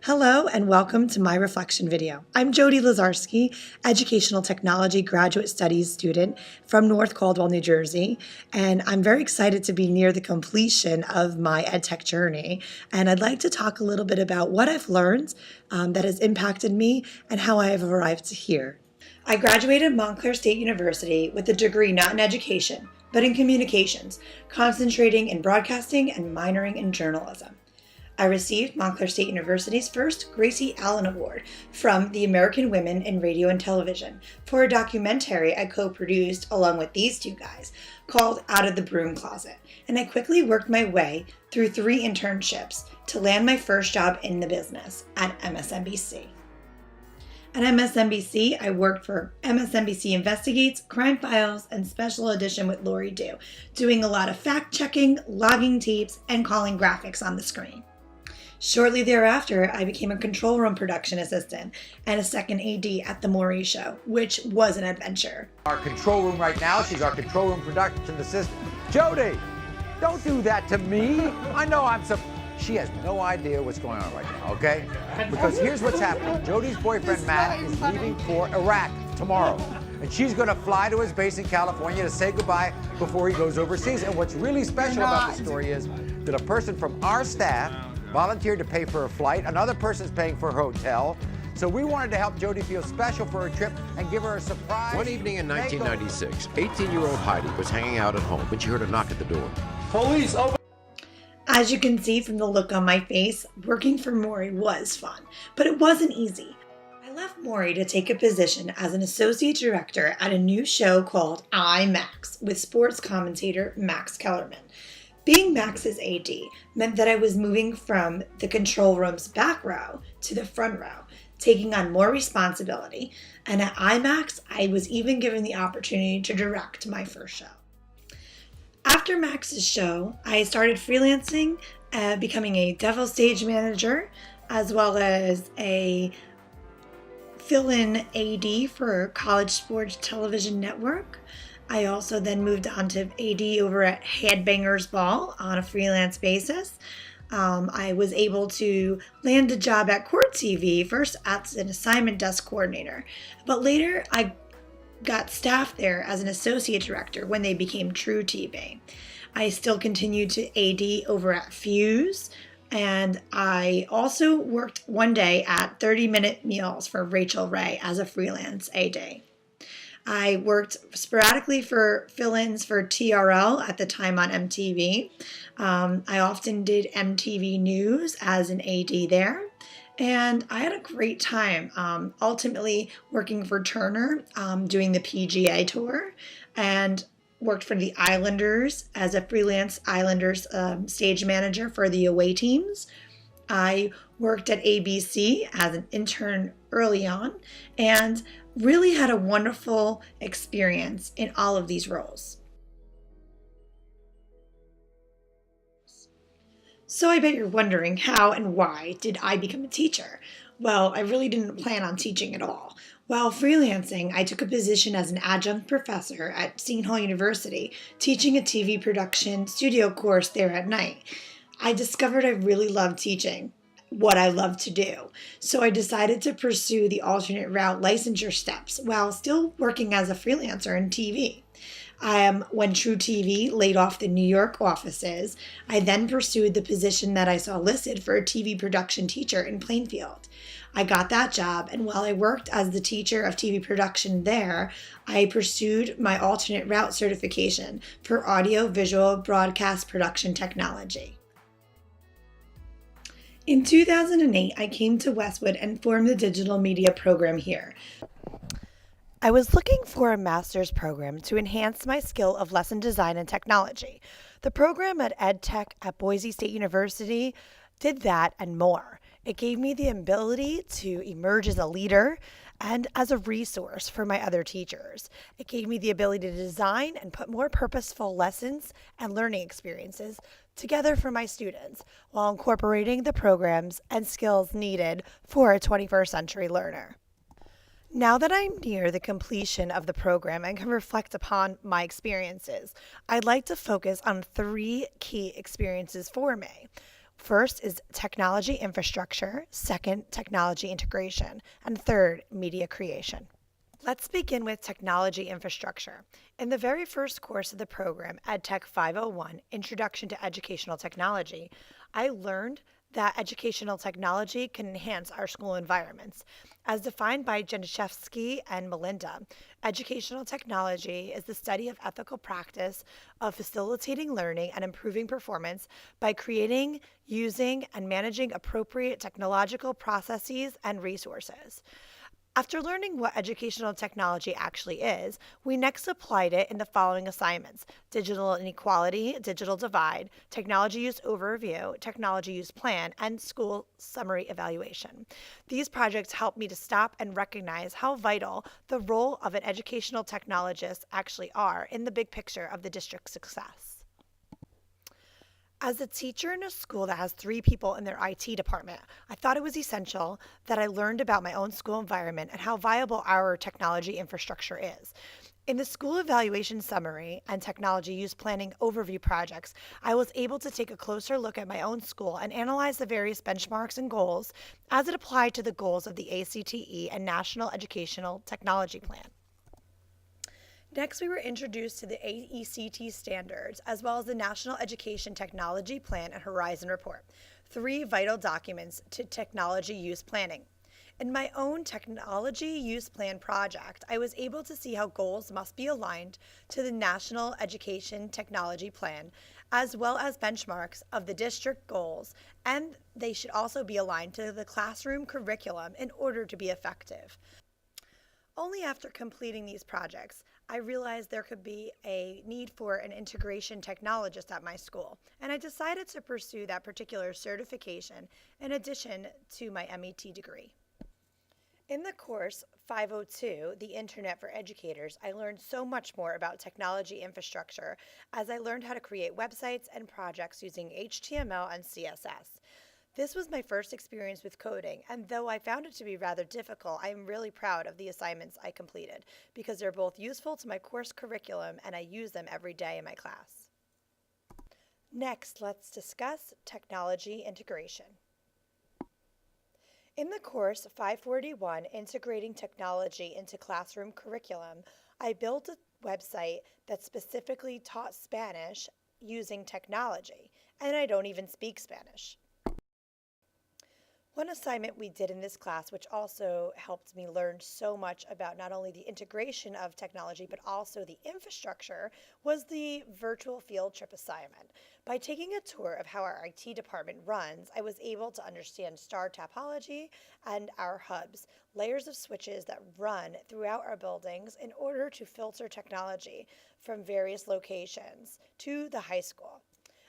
Hello and welcome to my reflection video. I'm Jody Lazarski, Educational Technology Graduate Studies student from North Caldwell, New Jersey, and I'm very excited to be near the completion of my EdTech journey, and I'd like to talk a little bit about what I've learned that has impacted me and how I have arrived here. I graduated Montclair State University with a degree not in education, but in communications, concentrating in broadcasting and minoring in journalism. I received Montclair State University's first Gracie Allen Award from the American Women in Radio and Television for a documentary I co-produced along with these two guys called Out of the Broom Closet, and I quickly worked my way through 3 internships to land my first job in the business at MSNBC. At MSNBC, I worked for MSNBC Investigates, Crime Files, and Special Edition with Lori Dew, doing a lot of fact-checking, logging tapes, and calling graphics on the screen. Shortly thereafter, I became a control room production assistant and a second AD at The Maury Show, which was an adventure. Our control room right now, she's our control room production assistant. Jody, don't do that to me. I know she has no idea what's going on right now, okay? Because here's what's happening. Jody's boyfriend, Matt, is leaving for Iraq tomorrow. And she's gonna fly to his base in California to say goodbye before he goes overseas. And what's really special about the story is that a person from our staff volunteered to pay for her flight. Another person's paying for her hotel. So we wanted to help Jody feel special for her trip and give her a surprise. One evening in 1996, 18-year-old Heidi was hanging out at home when she heard a knock at the door. Police, open! As you can see from the look on my face, working for Maury was fun, but it wasn't easy. I left Maury to take a position as an associate director at a new show called IMAX with sports commentator Max Kellerman. Being Max's AD meant that I was moving from the control room's back row to the front row, taking on more responsibility, and at IMAX, I was even given the opportunity to direct my first show. After Max's show, I started freelancing, becoming a Devil stage manager, as well as a fill-in AD for College Sports Television Network. I also then moved on to AD over at Headbangers Ball on a freelance basis. I was able to land a job at Court TV, first as an assignment desk coordinator, but later I got staffed there as an associate director when they became True TV. I still continued to AD over at Fuse, and I also worked one day at 30-minute meals for Rachel Ray as a freelance AD. I worked sporadically for fill-ins for TRL at the time on MTV. I often did MTV News as an AD there, and I had a great time ultimately working for Turner, doing the PGA Tour, and worked for the Islanders as a freelance Islanders stage manager for the away teams. I worked at ABC as an intern early on, and really had a wonderful experience in all of these roles. So I bet you're wondering how and why did I become a teacher? Well, I really didn't plan on teaching at all. While freelancing, I took a position as an adjunct professor at Seton Hall University, teaching a TV production studio course there at night. I discovered I really loved teaching, what I love to do. So I decided to pursue the alternate route licensure steps while still working as a freelancer in TV. When True TV laid off the New York offices, I then pursued the position that I saw listed for a TV production teacher in Plainfield. I got that job, and while I worked as the teacher of TV production there, I pursued my alternate route certification for audio-visual broadcast production technology. In 2008, I came to Westwood and formed the digital media program here. I was looking for a master's program to enhance my skill of lesson design and technology. The program at EdTech at Boise State University did that and more. It gave me the ability to emerge as a leader and as a resource for my other teachers. It gave me the ability to design and put more purposeful lessons and learning experiences together for my students while incorporating the programs and skills needed for a 21st century learner. Now that I'm near the completion of the program and can reflect upon my experiences, I'd like to focus on 3 key experiences for me. First is technology infrastructure, second, technology integration, and third, media creation. Let's begin with technology infrastructure. In the very first course of the program, EdTech 501, Introduction to Educational Technology, I learned that educational technology can enhance our school environments. As defined by Janiszewski and Melinda, educational technology is the study of ethical practice of facilitating learning and improving performance by creating, using, and managing appropriate technological processes and resources. After learning what educational technology actually is, we next applied it in the following assignments: digital inequality, digital divide, technology use overview, technology use plan, and school summary evaluation. These projects helped me to stop and recognize how vital the role of an educational technologist actually are in the big picture of the district's success. As a teacher in a school that has 3 people in their IT department, I thought it was essential that I learned about my own school environment and how viable our technology infrastructure is. In the school evaluation summary and technology use planning overview projects, I was able to take a closer look at my own school and analyze the various benchmarks and goals as it applied to the goals of the ACTE and National Educational Technology Plan. Next, we were introduced to the AECT standards, as well as the National Education Technology Plan and Horizon Report, 3 vital documents to technology use planning. In my own technology use plan project, I was able to see how goals must be aligned to the National Education Technology Plan, as well as benchmarks of the district goals, and they should also be aligned to the classroom curriculum in order to be effective. Only after completing these projects, I realized there could be a need for an integration technologist at my school, and I decided to pursue that particular certification in addition to my MET degree. In the course 502, The Internet for Educators, I learned so much more about technology infrastructure as I learned how to create websites and projects using HTML and CSS. This was my first experience with coding, and though I found it to be rather difficult, I am really proud of the assignments I completed because they're both useful to my course curriculum and I use them every day in my class. Next, let's discuss technology integration. In the course 541, Integrating Technology into Classroom Curriculum, I built a website that specifically taught Spanish using technology, and I don't even speak Spanish. One assignment we did in this class, which also helped me learn so much about not only the integration of technology, but also the infrastructure, was the virtual field trip assignment. By taking a tour of how our IT department runs, I was able to understand star topology and our hubs, layers of switches that run throughout our buildings in order to filter technology from various locations to the high school.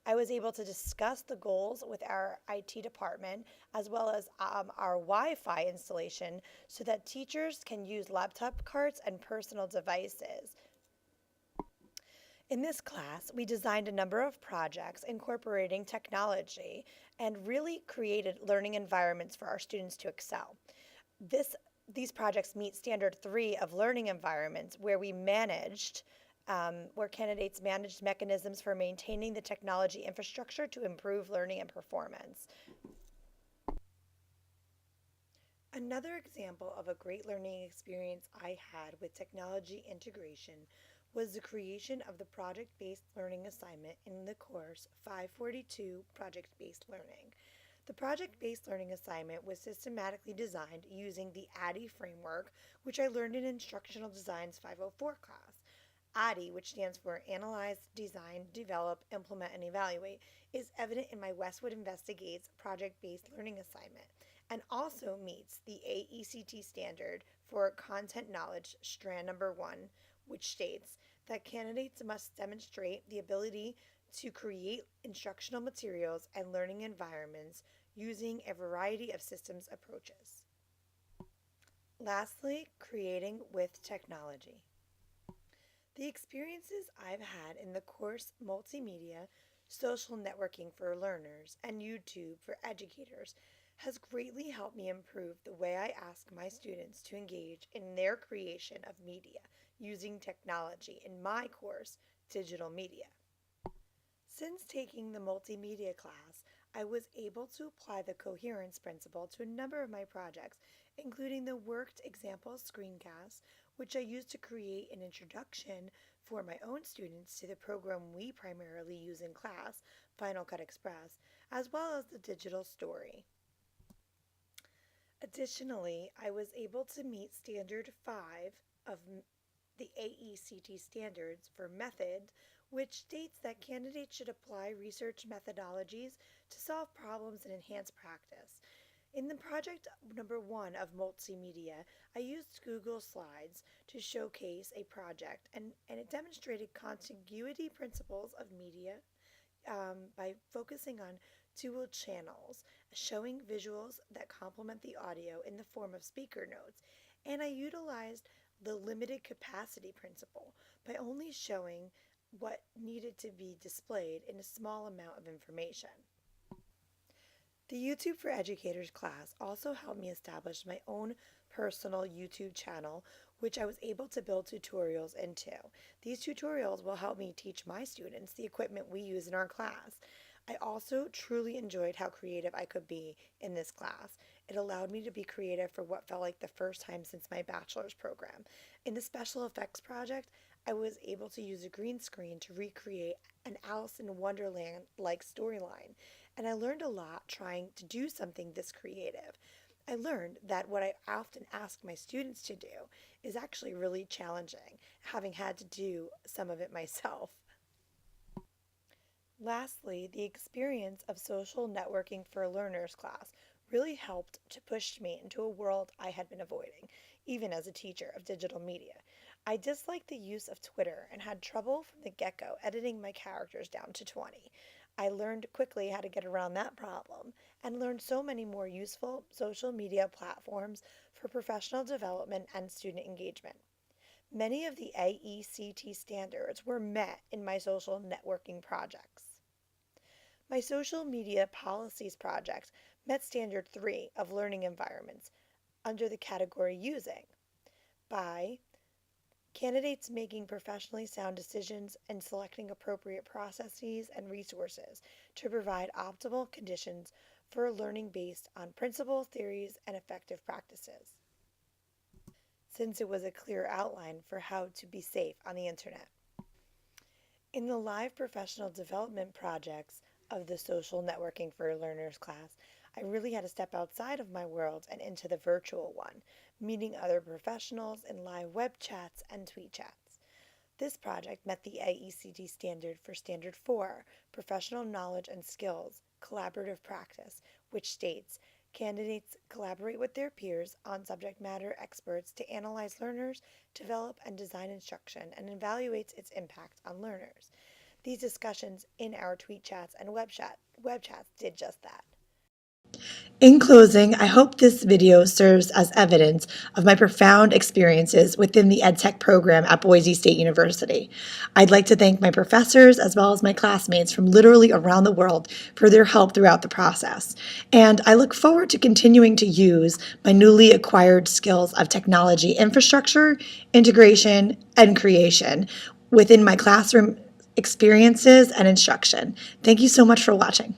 I was able to discuss the goals with our IT department as well as our Wi-Fi installation so that teachers can use laptop carts and personal devices. In this class, we designed a number of projects incorporating technology and really created learning environments for our students to excel. These projects meet standard 3 of learning environments where candidates managed mechanisms for maintaining the technology infrastructure to improve learning and performance. Another example of a great learning experience I had with technology integration was the creation of the project-based learning assignment in the course 542, Project-Based Learning. The project-based learning assignment was systematically designed using the ADDIE framework, which I learned in Instructional Design's 504 class. ADDIE, which stands for Analyze, Design, Develop, Implement, and Evaluate, is evident in my Westwood Investigates project-based learning assignment and also meets the AECT standard for content knowledge, strand number 1, which states that candidates must demonstrate the ability to create instructional materials and learning environments using a variety of systems approaches. Lastly, creating with technology. The experiences I've had in the course Multimedia, Social Networking for Learners, and YouTube for Educators has greatly helped me improve the way I ask my students to engage in their creation of media using technology in my course, Digital Media. Since taking the multimedia class, I was able to apply the coherence principle to a number of my projects, including the worked examples screencast, which I used to create an introduction for my own students to the program we primarily use in class, Final Cut Express, as well as the digital story. Additionally, I was able to meet Standard 5 of the AECT standards for method, which states that candidates should apply research methodologies to solve problems and enhance practice. In the project number 1 of multimedia, I used Google Slides to showcase a project, and it demonstrated contiguity principles of media by focusing on dual channels, showing visuals that complement the audio in the form of speaker notes, and I utilized the limited capacity principle by only showing what needed to be displayed in a small amount of information. The YouTube for Educators class also helped me establish my own personal YouTube channel, which I was able to build tutorials into. These tutorials will help me teach my students the equipment we use in our class. I also truly enjoyed how creative I could be in this class. It allowed me to be creative for what felt like the first time since my bachelor's program. In the special effects project, I was able to use a green screen to recreate an Alice in Wonderland-like storyline, and I learned a lot trying to do something this creative. I learned that what I often ask my students to do is actually really challenging, having had to do some of it myself. Lastly, the experience of social networking for learners class really helped to push me into a world I had been avoiding, even as a teacher of digital media. I disliked the use of Twitter and had trouble from the get-go editing my characters down to 20. I learned quickly how to get around that problem and learned so many more useful social media platforms for professional development and student engagement. Many of the AECT standards were met in my social networking projects. My social media policies project met Standard 3 of learning environments under the category Using by candidates making professionally sound decisions and selecting appropriate processes and resources to provide optimal conditions for learning based on principles, theories, and effective practices, since it was a clear outline for how to be safe on the internet. In the live professional development projects of the social networking for learners class, I really had to step outside of my world and into the virtual one, meeting other professionals in live web chats and tweet chats. This project met the AECT standard for Standard 4, Professional Knowledge and Skills, Collaborative Practice, which states, candidates collaborate with their peers on subject matter experts to analyze learners, develop and design instruction, and evaluates its impact on learners. These discussions in our tweet chats and web chats did just that. In closing, I hope this video serves as evidence of my profound experiences within the EdTech program at Boise State University. I'd like to thank my professors as well as my classmates from literally around the world for their help throughout the process. And I look forward to continuing to use my newly acquired skills of technology infrastructure, integration, and creation within my classroom experiences and instruction. Thank you so much for watching.